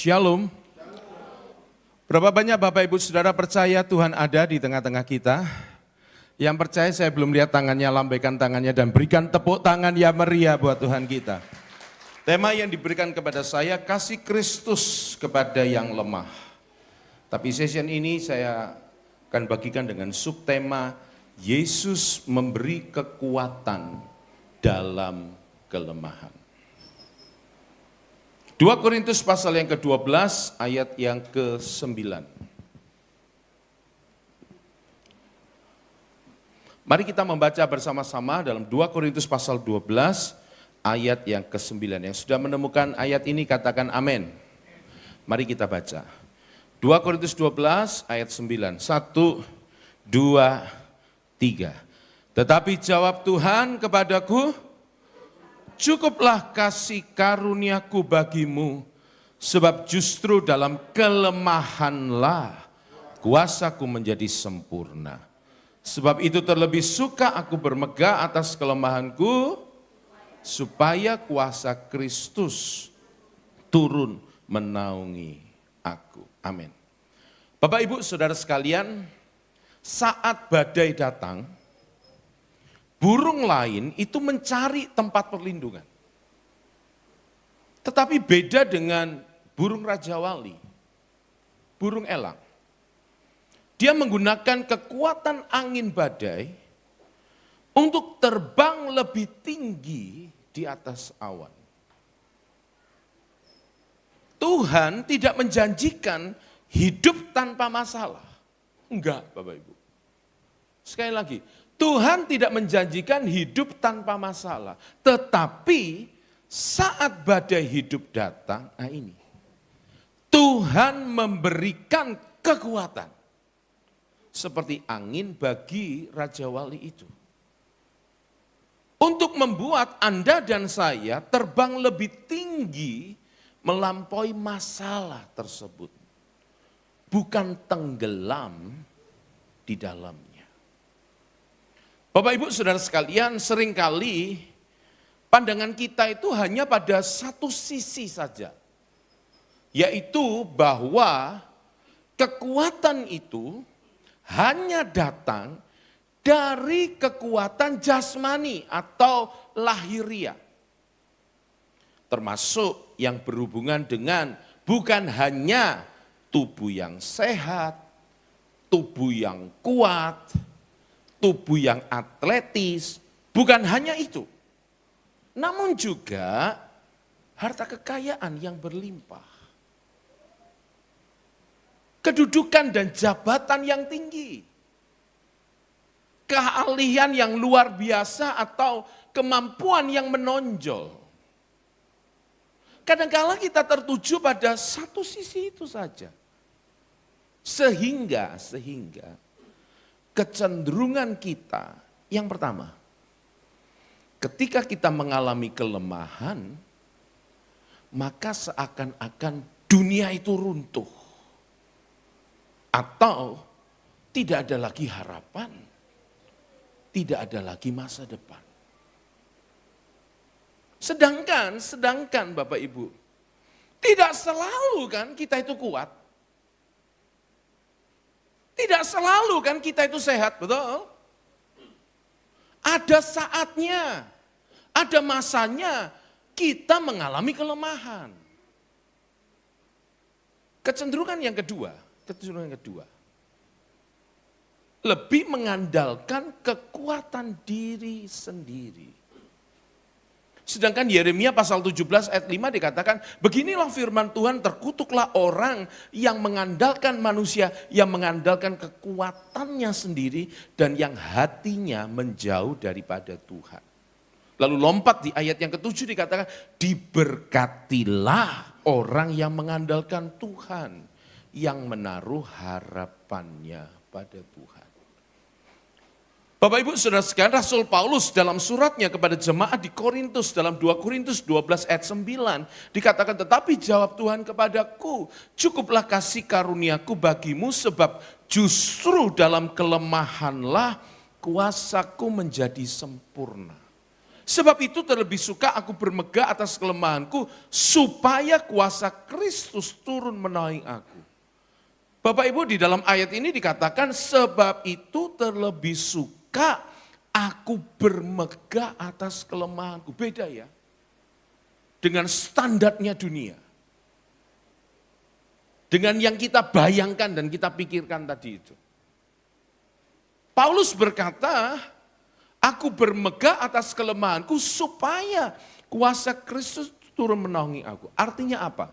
Shalom. Berapa banyak Bapak Ibu Saudara percaya Tuhan ada di tengah-tengah kita? Yang percaya saya belum lihat tangannya, lambaikan tangannya dan berikan tepuk tangan yang meriah buat Tuhan kita. Tema yang diberikan kepada saya, kasih Kristus kepada yang lemah. Tapi session ini saya akan bagikan dengan subtema, Yesus memberi kekuatan dalam kelemahan. 2 Korintus pasal yang ke-12 ayat yang ke-9. Mari kita membaca bersama-sama dalam 2 Korintus pasal 12 ayat yang ke-9. Yang sudah menemukan ayat ini katakan amin. Mari kita baca. 2 Korintus 12 ayat 9. 1, 2, 3. Tetapi jawab Tuhan kepadaku, cukuplah kasih karuniaku bagimu, sebab justru dalam kelemahanlah kuasaku menjadi sempurna. Sebab itu terlebih suka aku bermegah atas kelemahanku, supaya kuasa Kristus turun menaungi aku. Amin. Bapak Ibu Saudara sekalian, saat badai datang, burung lain itu mencari tempat perlindungan. Tetapi beda dengan burung Raja Wali, burung elang. Dia menggunakan kekuatan angin badai untuk terbang lebih tinggi di atas awan. Tuhan tidak menjanjikan hidup tanpa masalah. Enggak, Bapak Ibu. Sekali lagi, Tuhan tidak menjanjikan hidup tanpa masalah. Tetapi saat badai hidup datang, ini. Tuhan memberikan kekuatan. Seperti angin bagi Raja Wali itu. Untuk membuat Anda dan saya terbang lebih tinggi melampaui masalah tersebut. Bukan tenggelam di dalamnya. Bapak Ibu Saudara sekalian, seringkali pandangan kita itu hanya pada satu sisi saja. Yaitu bahwa kekuatan itu hanya datang dari kekuatan jasmani atau lahiriah. Termasuk yang berhubungan dengan bukan hanya tubuh yang sehat, tubuh yang kuat, tubuh yang atletis, bukan hanya itu. Namun juga harta kekayaan yang berlimpah. Kedudukan dan jabatan yang tinggi. Keahlian yang luar biasa atau kemampuan yang menonjol. Kadang-kala kita tertuju pada satu sisi itu saja. Sehingga kecenderungan kita yang pertama, ketika kita mengalami kelemahan, maka seakan-akan dunia itu runtuh. Atau tidak ada lagi harapan, tidak ada lagi masa depan. Sedangkan Bapak Ibu, tidak selalu kan kita itu kuat. Tidak selalu kan kita itu sehat, betul? Ada saatnya, ada masanya kita mengalami kelemahan. Kecenderungan yang kedua, lebih mengandalkan kekuatan diri sendiri. Sedangkan Yeremia pasal 17 ayat 5 dikatakan, beginilah firman Tuhan, terkutuklah orang yang mengandalkan manusia, yang mengandalkan kekuatannya sendiri, dan yang hatinya menjauh daripada Tuhan. Lalu lompat di ayat yang ke-7 dikatakan, diberkatilah orang yang mengandalkan Tuhan, yang menaruh harapannya pada Tuhan. Bapak Ibu Saudara sekalian, Rasul Paulus dalam suratnya kepada jemaat di Korintus dalam 2 Korintus 12 ayat 9 dikatakan, tetapi jawab Tuhan kepadaku, cukuplah kasih karuniaku bagimu, sebab justru dalam kelemahanlah kuasaku menjadi sempurna. Sebab itu terlebih suka aku bermegah atas kelemahanku, supaya kuasa Kristus turun menaungi aku. Bapak Ibu, di dalam ayat ini dikatakan, sebab itu terlebih suka aku bermegah atas kelemahanku. Beda ya, dengan standarnya dunia. Dengan yang kita bayangkan dan kita pikirkan tadi itu. Paulus berkata, aku bermegah atas kelemahanku supaya kuasa Kristus turun menaungi aku. Artinya apa?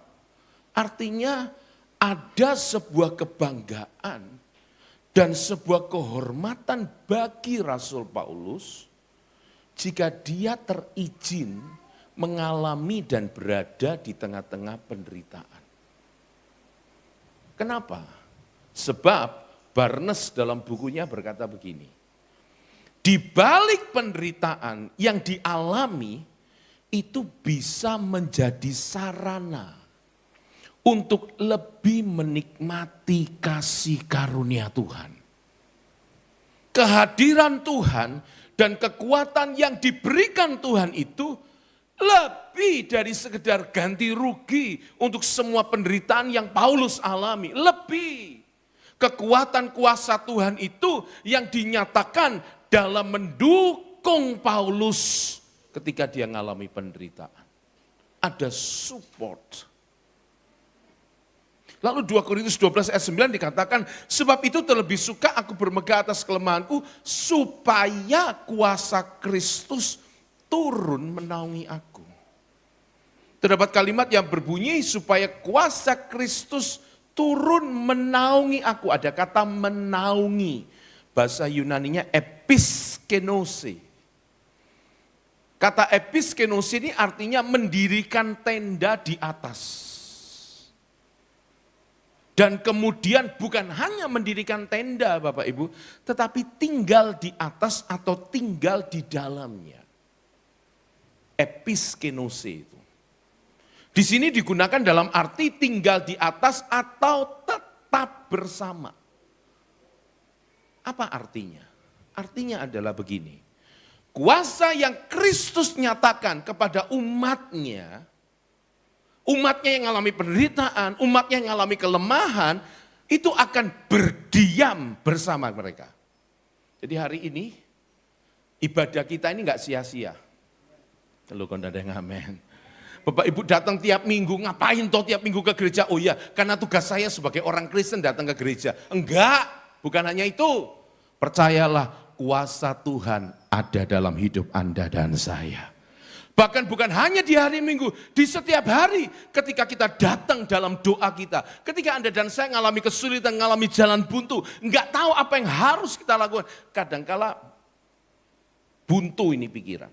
Artinya ada sebuah kebanggaan dan sebuah kehormatan bagi Rasul Paulus jika dia terizin mengalami dan berada di tengah-tengah penderitaan. Kenapa? Sebab Barnes dalam bukunya berkata begini, di balik penderitaan yang dialami itu bisa menjadi sarana untuk lebih menikmati kasih karunia Tuhan. Kehadiran Tuhan dan kekuatan yang diberikan Tuhan itu lebih dari sekedar ganti rugi untuk semua penderitaan yang Paulus alami. Lebih. Kekuatan kuasa Tuhan itu yang dinyatakan dalam mendukung Paulus ketika dia mengalami penderitaan. Ada support. Lalu 2 Korintus 12 ayat 9 dikatakan, sebab itu terlebih suka aku bermegah atas kelemahanku, supaya kuasa Kristus turun menaungi aku. Terdapat kalimat yang berbunyi, supaya kuasa Kristus turun menaungi aku. Ada kata menaungi. Bahasa Yunaninya episkenose. Kata episkenose ini artinya mendirikan tenda di atas. Dan kemudian bukan hanya mendirikan tenda Bapak Ibu, tetapi tinggal di atas atau tinggal di dalamnya. Episkenose itu. Di sini digunakan dalam arti tinggal di atas atau tetap bersama. Apa artinya? Artinya adalah begini. Kuasa yang Kristus nyatakan kepada umatnya, umatnya yang mengalami penderitaan, umatnya yang mengalami kelemahan, itu akan berdiam bersama mereka. Jadi hari ini, ibadah kita ini enggak sia-sia. Kalau kau ada yang amin. Bapak Ibu datang tiap minggu, ngapain toh tiap minggu ke gereja? Oh iya, karena tugas saya sebagai orang Kristen datang ke gereja. Enggak, bukan hanya itu. Percayalah, kuasa Tuhan ada dalam hidup Anda dan saya. Bahkan bukan hanya di hari Minggu, di setiap hari ketika kita datang dalam doa kita. Ketika Anda dan saya mengalami kesulitan, mengalami jalan buntu, enggak tahu apa yang harus kita lakukan. Kadangkala buntu ini pikiran.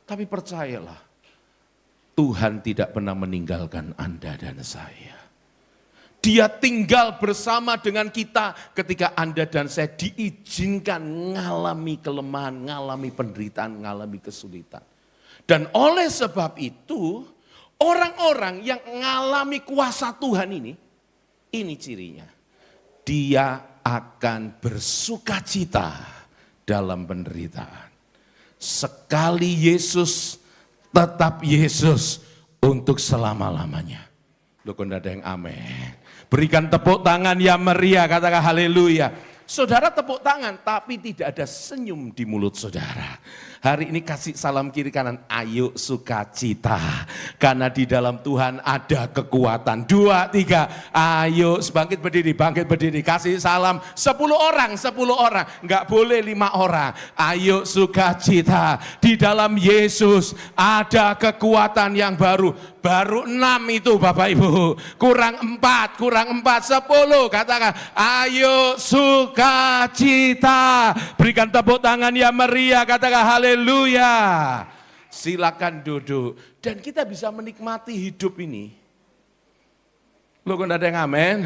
Tapi percayalah, Tuhan tidak pernah meninggalkan Anda dan saya. Dia tinggal bersama dengan kita ketika Anda dan saya diizinkan mengalami kelemahan, mengalami penderitaan, mengalami kesulitan. Dan oleh sebab itu, orang-orang yang mengalami kuasa Tuhan ini cirinya. Dia akan bersukacita dalam penderitaan. Sekali Yesus, tetap Yesus untuk selama-lamanya. Loh, kok ada yang amin. Berikan tepuk tangan yang meriah, katakan haleluya. Saudara tepuk tangan, tapi tidak ada senyum di mulut saudara. Hari ini kasih salam kiri kanan, ayo sukacita. Karena di dalam Tuhan ada kekuatan. 2, 3, ayo bangkit berdiri. Kasih salam 10 orang. Enggak boleh 5 orang. Ayo sukacita. Di dalam Yesus ada kekuatan yang baru. Baru 6 itu Bapak Ibu. Kurang 4, 10. Katakan, ayo sukacita. Berikan tepuk tangan yang meriah, katakan haleluya. Silakan duduk. Dan kita bisa menikmati hidup ini. Loh, kok ada yang amin?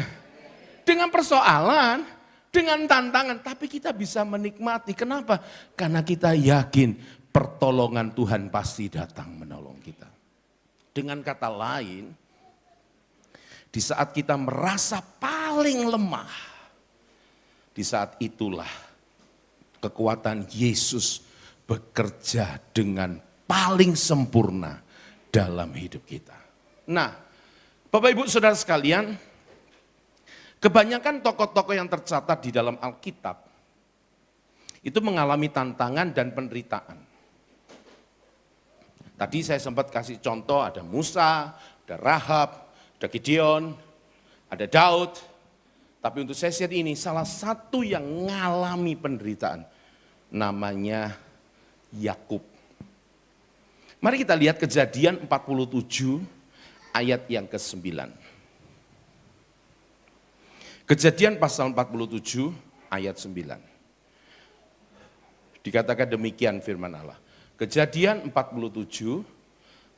Dengan persoalan, dengan tantangan, tapi kita bisa menikmati. Kenapa? Karena kita yakin pertolongan Tuhan pasti datang menolong kita. Dengan kata lain, di saat kita merasa paling lemah, di saat itulah kekuatan Yesus bekerja dengan paling sempurna dalam hidup kita. Nah, Bapak Ibu Saudara sekalian, kebanyakan tokoh-tokoh yang tercatat di dalam Alkitab itu mengalami tantangan dan penderitaan. Tadi saya sempat kasih contoh, ada Musa, ada Rahab, ada Gideon, ada Daud. Tapi untuk sesi ini salah satu yang mengalami penderitaan namanya Yakub. Mari kita lihat Kejadian 47 ayat yang ke-9. Kejadian pasal 47 ayat 9. Dikatakan demikian firman Allah. Kejadian 47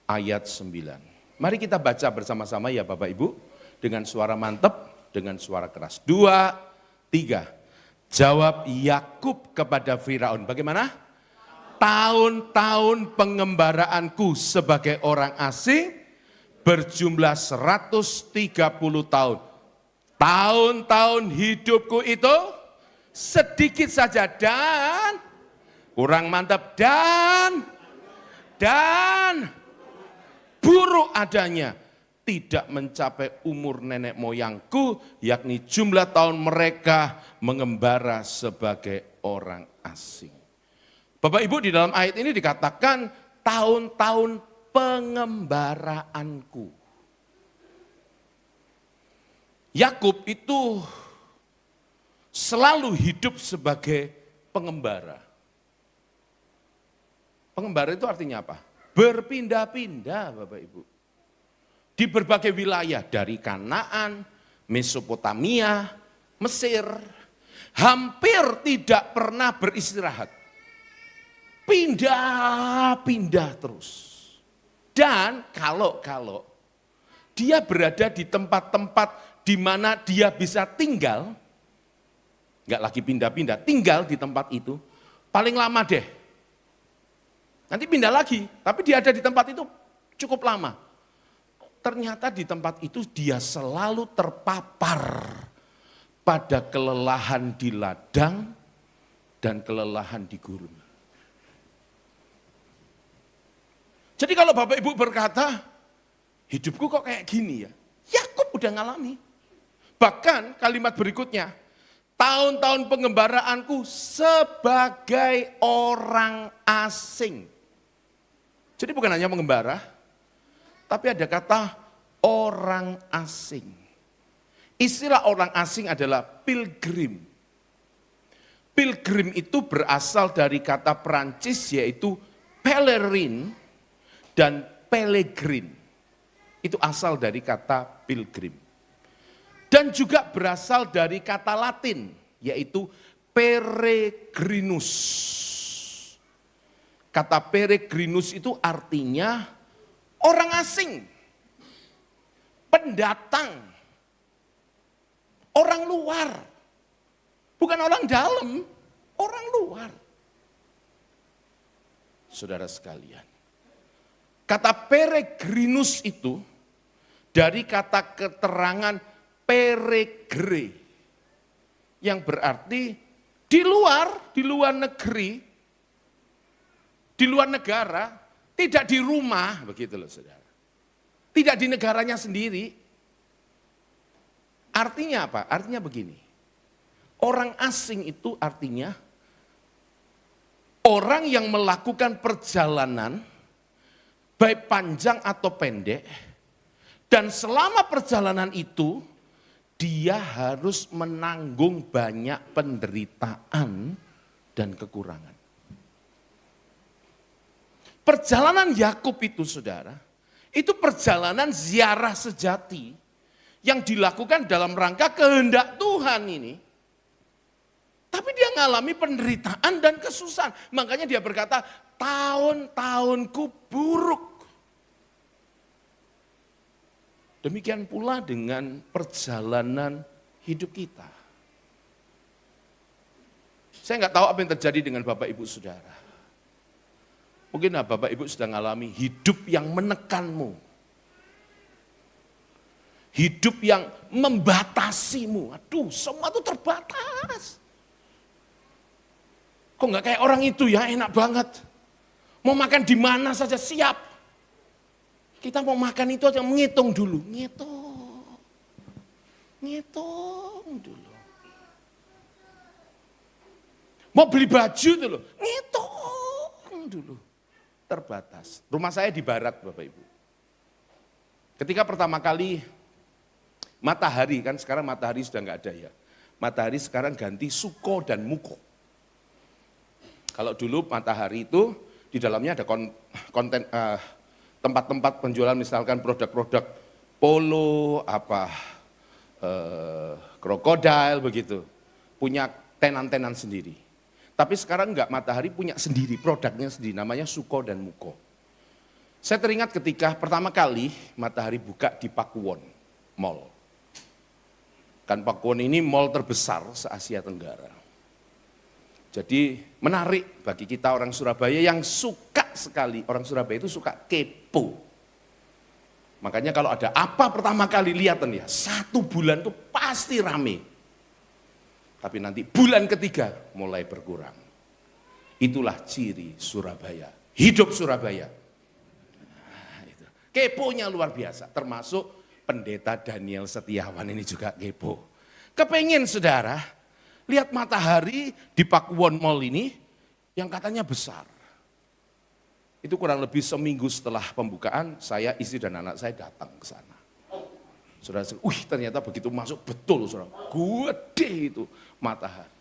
ayat 9. Mari kita baca bersama-sama ya Bapak Ibu. Dengan suara mantap, dengan suara keras. 2, 3. Jawab Yakub kepada Firaun. Bagaimana? Tahun-tahun pengembaraanku sebagai orang asing berjumlah 130 tahun. Tahun-tahun hidupku itu sedikit saja dan kurang mantap dan buruk adanya, tidak mencapai umur nenek moyangku, yakni jumlah tahun mereka mengembara sebagai orang asing. Bapak Ibu, di dalam ayat ini dikatakan tahun-tahun pengembaraanku. Yakub itu selalu hidup sebagai pengembara. Pengembara itu artinya apa? Berpindah-pindah Bapak Ibu. Di berbagai wilayah dari Kanaan, Mesopotamia, Mesir. Hampir tidak pernah beristirahat. Pindah-pindah terus. Dan kalau dia berada di tempat-tempat di mana dia bisa tinggal, enggak lagi pindah-pindah, tinggal di tempat itu, paling lama deh. Nanti pindah lagi, tapi dia ada di tempat itu cukup lama. Ternyata di tempat itu dia selalu terpapar pada kelelahan di ladang dan kelelahan di gurun. Jadi kalau Bapak Ibu berkata, hidupku kok kayak gini ya? Yakub udah ngalami. Bahkan kalimat berikutnya, tahun-tahun pengembaraanku sebagai orang asing. Jadi bukan hanya mengembara, tapi ada kata orang asing. Istilah orang asing adalah pilgrim. Pilgrim itu berasal dari kata Perancis yaitu pèlerin dan pellegrin. Itu asal dari kata pilgrim. Dan juga berasal dari kata Latin yaitu peregrinus. Kata peregrinus itu artinya orang asing, pendatang, orang luar. Bukan orang dalam, orang luar. Saudara sekalian, kata peregrinus itu dari kata keterangan peregre, yang berarti di luar negeri, di luar negara, tidak di rumah, begitu loh saudara. Tidak di negaranya sendiri. Artinya apa? Artinya begini, orang asing itu artinya orang yang melakukan perjalanan, baik panjang atau pendek, dan selama perjalanan itu, dia harus menanggung banyak penderitaan dan kekurangan. Perjalanan Yakub itu saudara, itu perjalanan ziarah sejati yang dilakukan dalam rangka kehendak Tuhan ini. Tapi dia mengalami penderitaan dan kesusahan. Makanya dia berkata, tahun-tahunku buruk. Demikian pula dengan perjalanan hidup kita. Saya nggak tahu apa yang terjadi dengan Bapak Ibu Saudara. Mungkin Bapak Ibu sedang mengalami hidup yang menekanmu. Hidup yang membatasimu. Aduh, semua itu terbatas. Kok nggak kayak orang itu ya, enak banget. Mau makan di mana saja siap. Kita mau makan itu aja menghitung dulu. Ngitung dulu. Mau beli baju dulu, ngitung dulu. Terbatas. Rumah saya di barat Bapak Ibu. Ketika pertama kali matahari, kan sekarang matahari sudah nggak ada ya. Matahari sekarang ganti Suko dan Muko. Kalau dulu matahari itu di dalamnya ada konten tempat-tempat penjualan misalkan produk-produk polo, krokodil begitu. Punya tenan-tenan sendiri. Tapi sekarang enggak, matahari punya sendiri, produknya sendiri, namanya Suko dan Muko. Saya teringat ketika pertama kali matahari buka di Pakuwon Mall. Kan Pakuwon ini mall terbesar se-Asia Tenggara. Jadi menarik bagi kita orang Surabaya yang suka sekali, orang Surabaya itu suka kepo. Makanya kalau ada apa pertama kali lihatan ya, 1 bulan itu pasti rame. Tapi nanti bulan ketiga mulai berkurang. Itulah ciri Surabaya. Hidup Surabaya. Nah, itu. Keponya luar biasa. Termasuk Pendeta Daniel Setiawan ini juga kepo. Kepengen saudara, lihat matahari di Pakuwon Mall ini yang katanya besar. Itu kurang lebih seminggu setelah pembukaan, saya, istri dan anak saya datang ke sana. Saudara, ternyata begitu masuk betul saudara, gede itu matahari.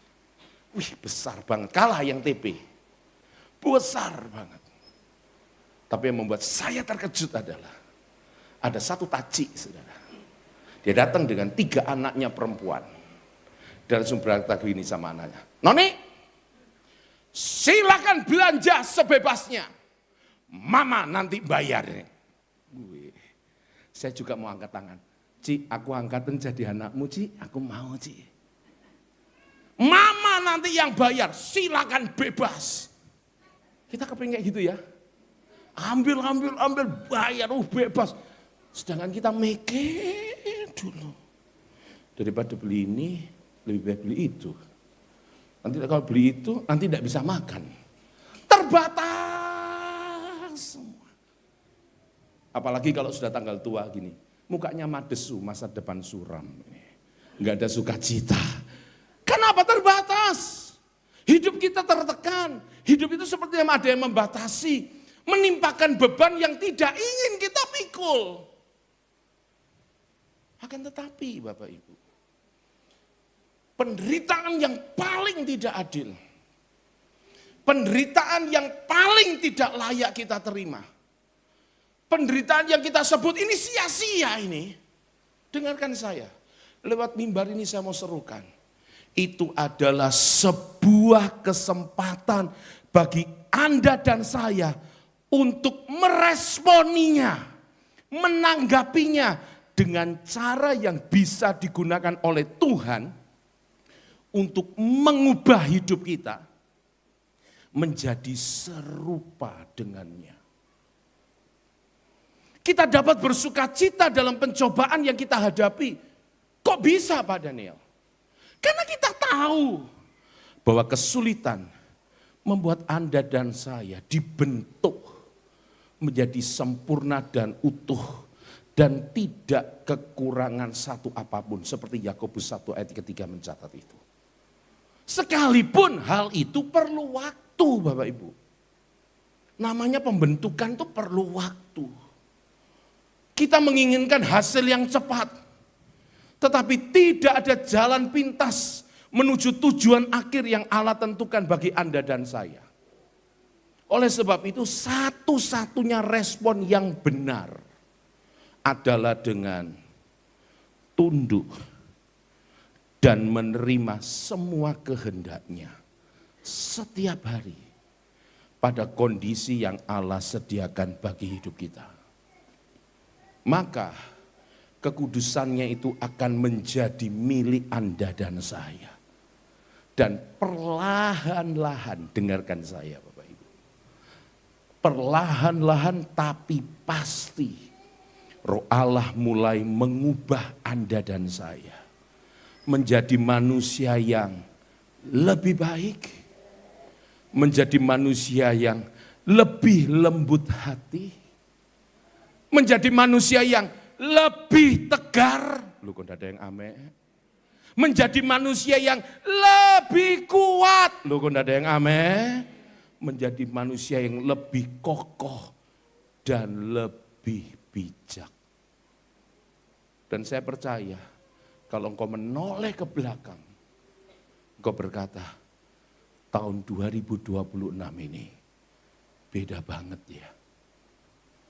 Besar banget, kalah yang TP. Besar banget. Tapi yang membuat saya terkejut adalah, ada satu taci saudara. Dia datang dengan 3 anaknya perempuan. Dan langsung berkata begini sama anaknya, Noni, silakan belanja sebebasnya. Mama nanti bayar. Saya juga mau angkat tangan. Ci, aku angkatin jadi anakmu, Ci. Aku mau, Ci. Mama nanti yang bayar, silakan bebas. Kita kepingin kayak gitu ya. Ambil, bayar, bebas. Sedangkan kita mikir dulu. Daripada beli ini, lebih baik beli itu. Nanti kalau beli itu, nanti tidak bisa makan. Terbatas semua. Apalagi kalau sudah tanggal tua gini. Mukanya madesu, masa depan suram. Enggak ada sukacita. Kenapa terbatas? Hidup kita tertekan. Hidup itu seperti ada yang membatasi. Menimpakan beban yang tidak ingin kita pikul. Akan tetapi Bapak Ibu, penderitaan yang paling tidak adil, penderitaan yang paling tidak layak kita terima, penderitaan yang kita sebut ini sia-sia ini, dengarkan saya, lewat mimbar ini saya mau serukan, itu adalah sebuah kesempatan bagi Anda dan saya untuk meresponinya, menanggapinya dengan cara yang bisa digunakan oleh Tuhan untuk mengubah hidup kita menjadi serupa dengannya. Kita dapat bersukacita dalam pencobaan yang kita hadapi. Kok bisa Pak Daniel? Karena kita tahu bahwa kesulitan membuat Anda dan saya dibentuk menjadi sempurna dan utuh dan tidak kekurangan satu apapun, seperti Yakobus 1 ayat 3 mencatat itu. Sekalipun hal itu perlu waktu Bapak Ibu. Namanya pembentukan itu perlu waktu. Kita menginginkan hasil yang cepat, tetapi tidak ada jalan pintas menuju tujuan akhir yang Allah tentukan bagi Anda dan saya. Oleh sebab itu satu-satunya respon yang benar adalah dengan tunduk dan menerima semua kehendaknya setiap hari pada kondisi yang Allah sediakan bagi hidup kita. Maka kekudusannya itu akan menjadi milik Anda dan saya. Dan perlahan-lahan, dengarkan saya Bapak Ibu. Perlahan-lahan tapi pasti Roh Allah mulai mengubah Anda dan saya menjadi manusia yang lebih baik, lebih menjadi manusia yang lebih lembut hati, menjadi manusia yang lebih tegar, lu kok ada yang ame, menjadi manusia yang lebih kuat, lu kok ada yang ame, menjadi manusia yang lebih kokoh dan lebih bijak. Dan saya percaya kalau engkau menoleh ke belakang, engkau berkata, tahun 2026 ini beda banget ya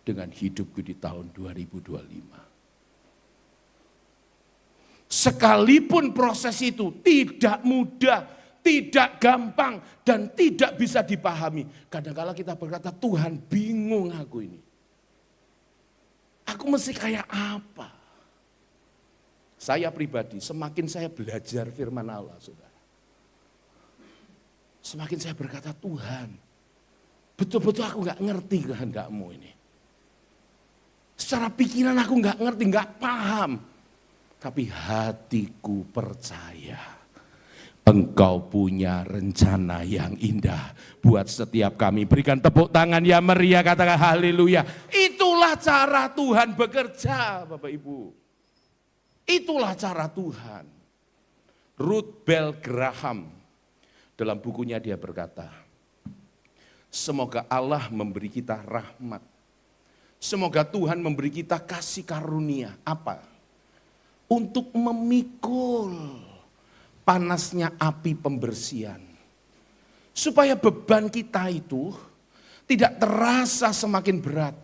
dengan hidupku di tahun 2025. Sekalipun proses itu tidak mudah, tidak gampang, dan tidak bisa dipahami. Kadang-kala kita berkata, Tuhan bingung aku ini. Aku mesti kayak apa? Saya pribadi, semakin saya belajar firman Allah, saudara, semakin saya berkata, Tuhan, betul-betul aku gak ngerti kehendak-Mu ini. Secara pikiran aku gak ngerti, gak paham. Tapi hatiku percaya Engkau punya rencana yang indah buat setiap kami. Berikan tepuk tangan yang meriah, katakan haleluya. Itulah cara Tuhan bekerja, Bapak Ibu. Itulah cara Tuhan. Ruth Bell Graham dalam bukunya dia berkata, semoga Allah memberi kita rahmat. Semoga Tuhan memberi kita kasih karunia. Apa? Untuk memikul panasnya api pembersihan. Supaya beban kita itu tidak terasa semakin berat.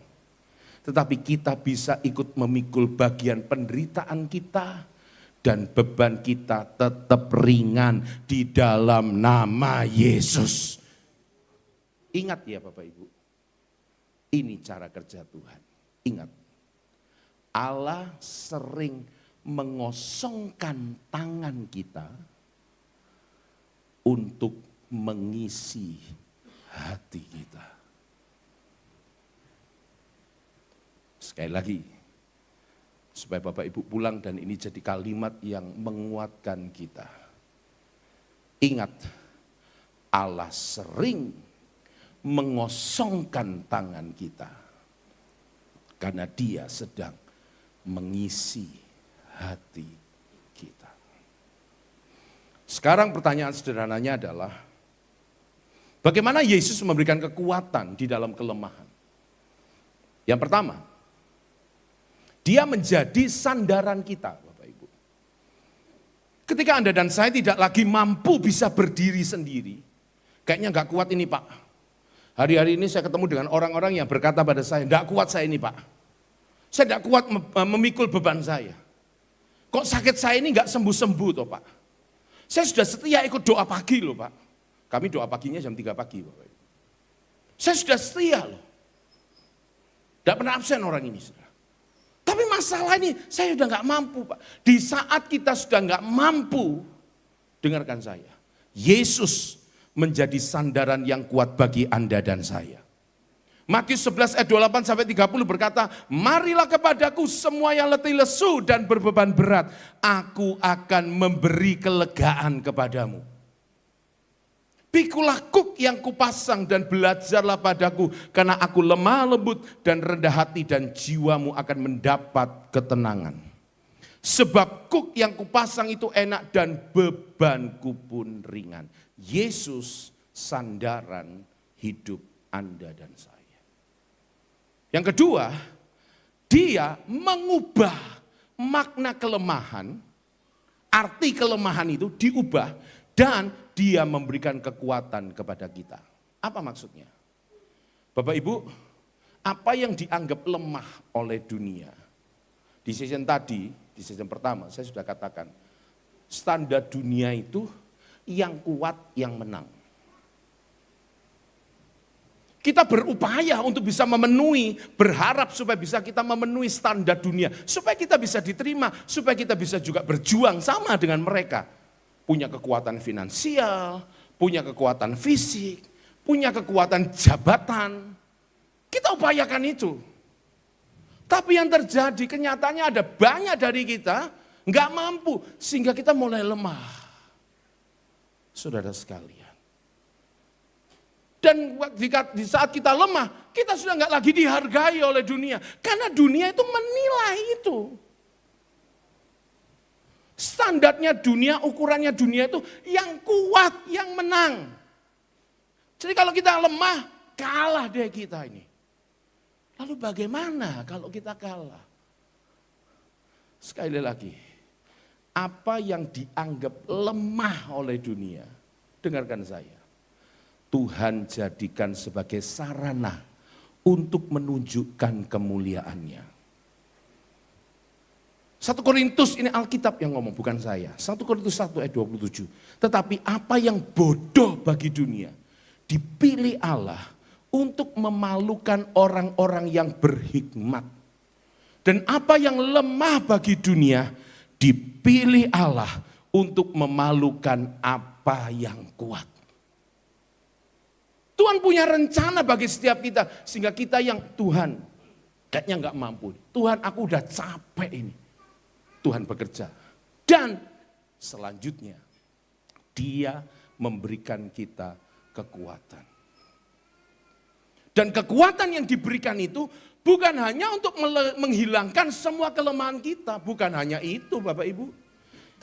Tetapi kita bisa ikut memikul bagian penderitaan kita. Dan beban kita tetap ringan di dalam nama Yesus. Ingat ya Bapak Ibu, ini cara kerja Tuhan. Ingat, Allah sering mengosongkan tangan kita untuk mengisi hati kita. Sekali lagi, supaya Bapak Ibu pulang dan ini jadi kalimat yang menguatkan kita. Ingat, Allah sering mengosongkan tangan kita karena Dia sedang mengisi hati kita. Sekarang pertanyaan sederhananya adalah, bagaimana Yesus memberikan kekuatan di dalam kelemahan? Yang pertama, Dia menjadi sandaran kita, Bapak Ibu. Ketika Anda dan saya tidak lagi mampu bisa berdiri sendiri, kayaknya gak kuat ini Pak. Hari-hari ini saya ketemu dengan orang-orang yang berkata pada saya, gak kuat saya ini Pak. Saya gak kuat memikul beban saya. Kok sakit saya ini gak sembuh-sembuh toh Pak. Saya sudah setia ikut doa pagi loh Pak. Kami doa paginya jam 3 pagi Bapak Ibu. Saya sudah setia loh. Gak pernah absen orang ini saudara. Tapi masalah ini saya sudah gak mampu Pak. Di saat kita sudah gak mampu, dengarkan saya. Yesus menjadi sandaran yang kuat bagi Anda dan saya. Matius 11 ayat 28 sampai 30 berkata, marilah kepadaku semua yang letih lesu dan berbeban berat. Aku akan memberi kelegaan kepadamu. Pikulah kuk yang kupasang dan belajarlah padaku. Karena aku lemah lembut dan rendah hati dan jiwamu akan mendapat ketenangan. Sebab kuk yang kupasang itu enak dan bebanku pun ringan. Yesus sandaran hidup Anda dan saya. Yang kedua, Dia mengubah makna kelemahan, arti kelemahan itu diubah dan Dia memberikan kekuatan kepada kita. Apa maksudnya? Bapak Ibu, apa yang dianggap lemah oleh dunia? Di season tadi, di season pertama saya sudah katakan, standar dunia itu yang kuat yang menang. Kita berupaya untuk bisa memenuhi, berharap supaya bisa kita memenuhi standar dunia. Supaya kita bisa diterima, supaya kita bisa juga berjuang sama dengan mereka. Punya kekuatan finansial, punya kekuatan fisik, punya kekuatan jabatan. Kita upayakan itu. Tapi yang terjadi kenyataannya ada banyak dari kita nggak mampu. Sehingga kita mulai lemah. Saudara sekalian. Dan di saat kita lemah, kita sudah nggak lagi dihargai oleh dunia. Karena dunia itu menilai itu. Standarnya dunia, ukurannya dunia itu yang kuat, yang menang. Jadi kalau kita lemah, kalah deh kita ini. Lalu bagaimana kalau kita kalah? Sekali lagi, apa yang dianggap lemah oleh dunia, dengarkan saya. Tuhan jadikan sebagai sarana untuk menunjukkan kemuliaannya. 1 Korintus, ini Alkitab yang ngomong, bukan saya. 1 Korintus 1 ayat 27. Tetapi apa yang bodoh bagi dunia, dipilih Allah untuk memalukan orang-orang yang berhikmat. Dan apa yang lemah bagi dunia, dipilih Allah untuk memalukan apa yang kuat. Tuhan punya rencana bagi setiap kita, sehingga kita yang Tuhan kayaknya nggak mampu. Tuhan, aku udah capek ini. Tuhan bekerja. Dan selanjutnya Dia memberikan kita kekuatan. Dan kekuatan yang diberikan itu bukan hanya untuk menghilangkan semua kelemahan kita. Bukan hanya itu Bapak Ibu.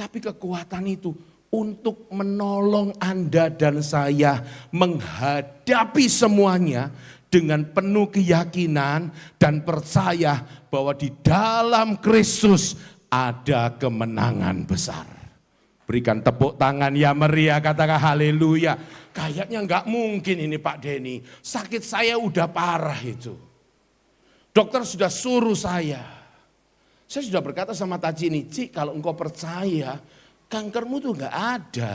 Tapi kekuatan itu untuk menolong Anda dan saya menghadapi semuanya dengan penuh keyakinan dan percaya bahwa di dalam Kristus ada kemenangan besar. Berikan tepuk tangan yang meriah, katakan haleluya. Kayaknya enggak mungkin ini Pak Denny, sakit saya udah parah itu. Dokter sudah suruh saya sudah berkata sama Taji ini, Cik, kalau engkau percaya kankermu tuh enggak ada.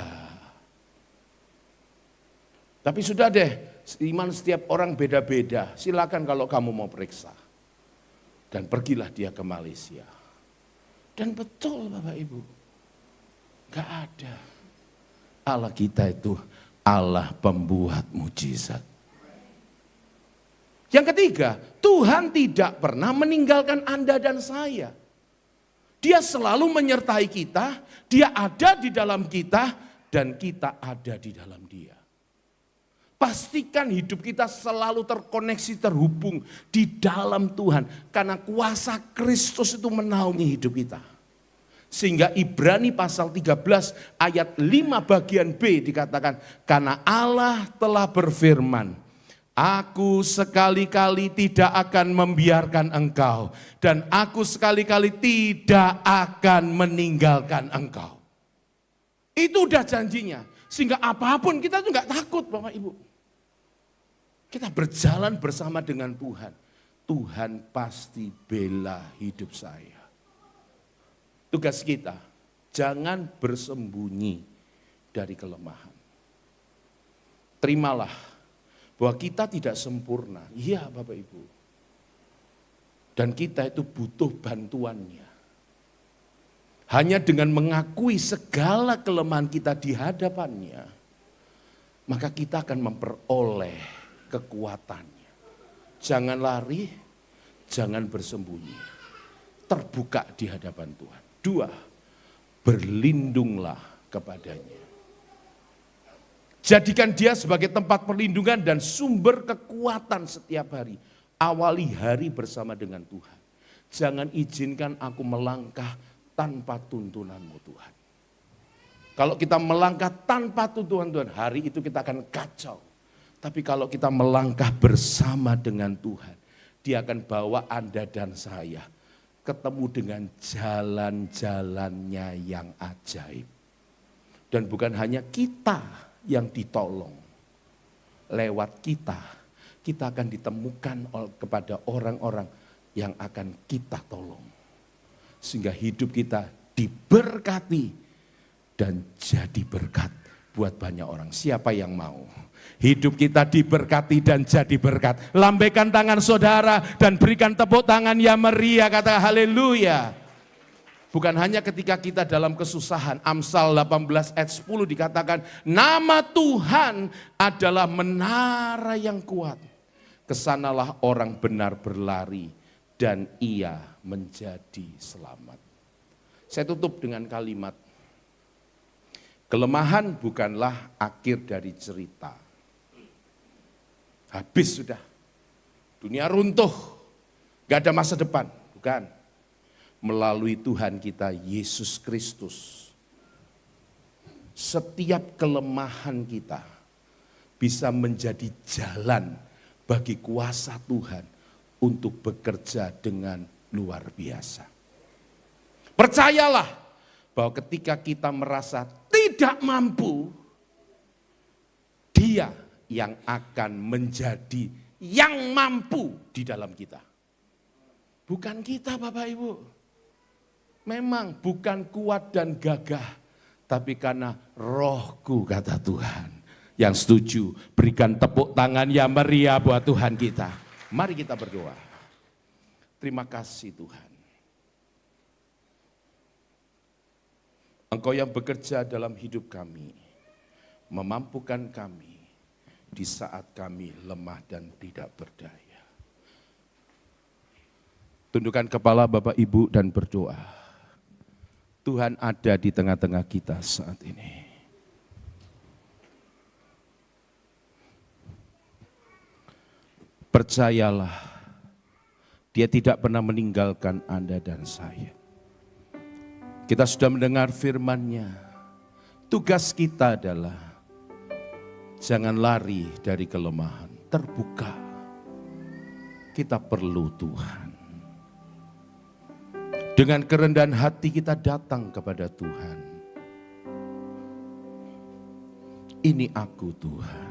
Tapi sudah deh, iman setiap orang beda-beda. Silakan kalau kamu mau periksa. Dan pergilah dia ke Malaysia. Dan betul Bapak Ibu, enggak ada. Allah kita itu Allah pembuat mujizat. Yang ketiga, Tuhan tidak pernah meninggalkan Anda dan saya. Dia selalu menyertai kita, Dia ada di dalam kita, dan kita ada di dalam Dia. Pastikan hidup kita selalu terkoneksi, terhubung di dalam Tuhan. Karena kuasa Kristus itu menaungi hidup kita. Sehingga Ibrani pasal 13 ayat 5 bagian B dikatakan, karena Allah telah berfirman, aku sekali-kali tidak akan membiarkan engkau, dan aku sekali-kali tidak akan meninggalkan engkau. Itu udah janjinya. Sehingga apapun kita tuh gak takut Bapak Ibu. Kita berjalan bersama dengan Tuhan. Tuhan pasti bela hidup saya. Tugas kita, jangan bersembunyi dari kelemahan. Terimalah bahwa kita tidak sempurna. Iya Bapak Ibu. Dan kita itu butuh bantuannya. Hanya dengan mengakui segala kelemahan kita di hadapannya, maka kita akan memperoleh kekuatannya. Jangan lari, jangan bersembunyi. Terbuka di hadapan Tuhan. 2, berlindunglah kepadanya. Jadikan dia sebagai tempat perlindungan dan sumber kekuatan setiap hari. Awali hari bersama dengan Tuhan. Jangan izinkan aku melangkah tanpa tuntunanmu Tuhan. Kalau kita melangkah tanpa tuntunan Tuhan, hari itu kita akan kacau. Tapi kalau kita melangkah bersama dengan Tuhan, Dia akan bawa Anda dan saya ketemu dengan jalan-jalannya yang ajaib. Dan bukan hanya kita yang ditolong. Lewat kita akan ditemukan kepada orang-orang yang akan kita tolong. Sehingga hidup kita diberkati dan jadi berkat buat banyak orang. Siapa yang mau? Hidup kita diberkati dan jadi berkat. Lambaikan tangan saudara dan berikan tepuk tangan yang meriah, kata haleluya. Bukan hanya ketika kita dalam kesusahan. Amsal 18 ayat 10 dikatakan, nama Tuhan adalah menara yang kuat. Kesanalah orang benar berlari dan ia menjadi selamat. Saya tutup dengan kalimat, kelemahan bukanlah akhir dari cerita. habis sudah. Dunia runtuh, gak ada masa depan. Bukan. Melalui Tuhan kita Yesus Kristus, setiap kelemahan kita bisa menjadi jalan bagi kuasa Tuhan untuk bekerja dengan luar biasa. Percayalah bahwa ketika kita merasa tidak mampu, Dia yang akan menjadi yang mampu di dalam kita. Bukan kita Bapak Ibu. Memang bukan kuat dan gagah, tapi karena Rohku kata Tuhan. Yang setuju berikan tepuk tangan yang meriah buat Tuhan kita. Mari kita berdoa. Terima kasih Tuhan. Engkau yang bekerja dalam hidup kami, memampukan kami di saat kami lemah dan tidak berdaya. Tundukkan kepala Bapak Ibu dan berdoa. Tuhan ada di tengah-tengah kita saat ini. Percayalah, Dia tidak pernah meninggalkan Anda dan saya. Kita sudah mendengar firman-Nya. Tugas kita adalah jangan lari dari kelemahan, terbuka. Kita perlu Tuhan. Dengan kerendahan hati kita datang kepada Tuhan. Ini aku Tuhan.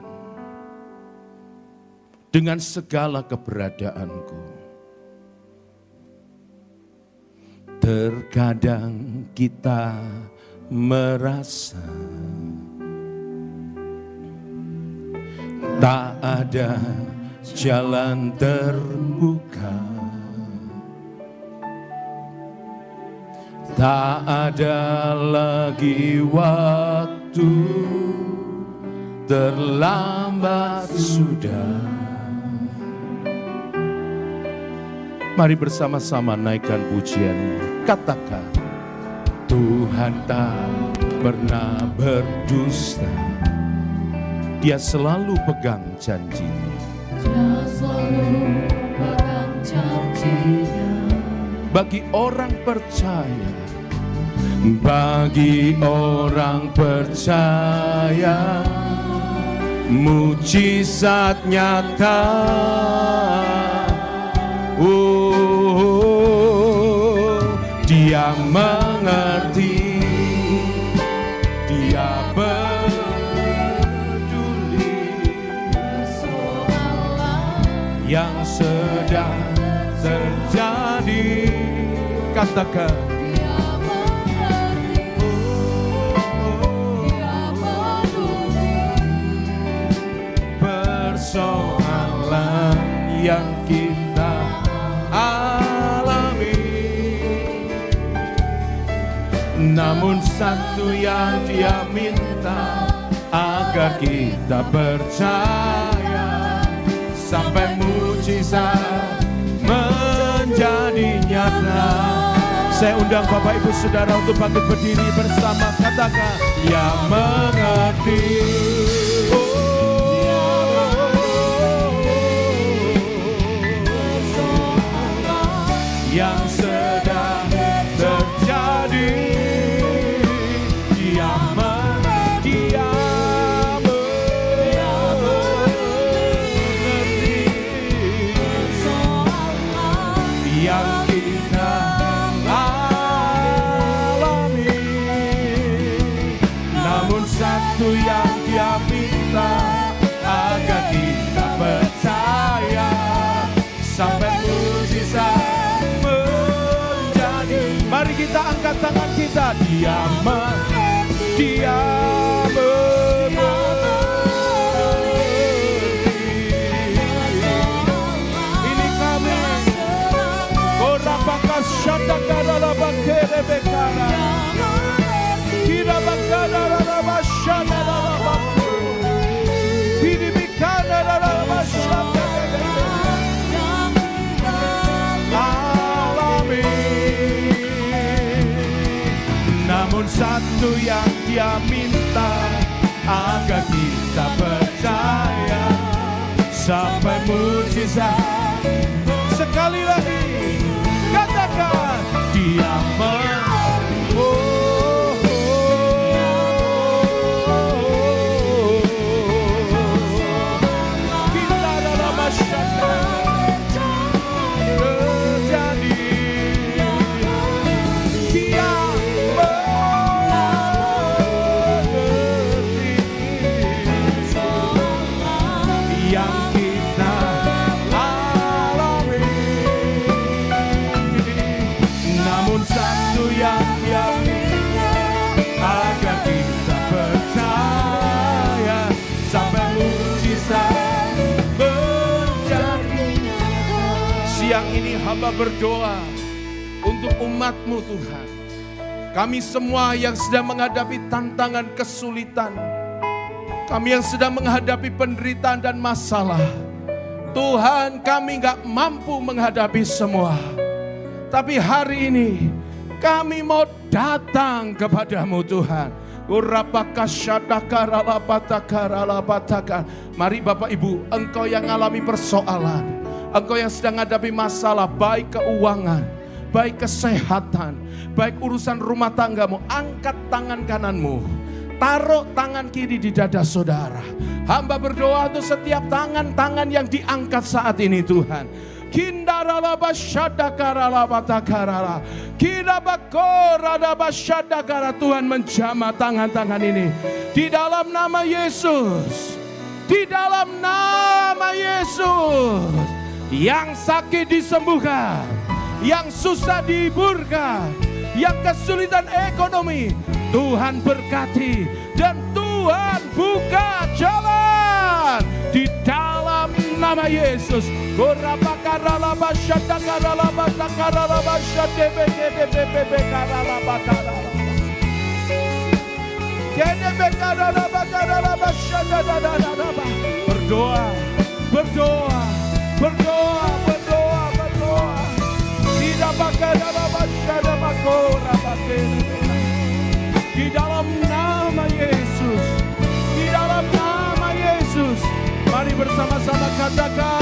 Dengan segala keberadaanku. Terkadang kita merasa tak ada jalan terbuka. Tak ada lagi waktu, terlambat sudah. Mari bersama-sama naikkan pujian ini. Katakan, Tuhan tak pernah berdusta. Dia selalu pegang janjinya. Dia selalu pegang janjinya. Bagi orang percaya, bagi orang percaya, mujizat nyata. Dia mengerti, Dia peduli yang sedang terjadi. Katakan, Dia mengerti, Dia peduli persoalan yang kita alami. Namun satu yang Dia minta, agar kita percaya sampai mujizat menjadi nyata. Saya undang Bapak Ibu Saudara untuk bangkit berdiri bersama. Katakan, Dia mengerti. Yang sedang terjadi, Dia mengerti yang kita alami. Namun satu yang Dia minta, agar kita percaya sampai mujizat. Mari kita angkat tangan kita. Dia mengerti. Ini kami. Orapakas syadakara labakere bekara. Kira bakara labashadara labaku. Piribikara labashadara. Namun satu yang Dia minta, agar kita percaya sampai mujizat. Sekali lagi katakan Dia kita dalam masyarakat terjadi. Dia mengerti yang kita alami. Namun satu yang Dia minta agar kita percaya sampai mujizat berjadi. Siang ini hamba berdoa untuk umat-Mu Tuhan. Kami semua yang sedang menghadapi tantangan kesulitan, kami yang sedang menghadapi penderitaan dan masalah. Tuhan, kami gak mampu menghadapi semua. Tapi hari ini kami mau datang kepadamu Tuhan. Mari Bapak Ibu, engkau yang alami persoalan, engkau yang sedang menghadapi masalah, baik keuangan, baik kesehatan, baik urusan rumah tanggamu, angkat tangan kananmu, taruh tangan kiri di dada saudara. Hamba berdoa untuk setiap tangan-tangan yang diangkat saat ini Tuhan. Tuhan menjamah tangan-tangan ini di dalam nama Yesus. Di dalam nama Yesus, yang sakit disembuhkan, yang susah dihiburkan, yang kesulitan ekonomi Tuhan berkati, dan Tuhan buka jalan di dalam nama Yesus. Berdoa, berdoa, berdoa, berdoa, berdoa. Di dalam nama Yesus, di dalam nama Yesus, mari bersama-sama katakan.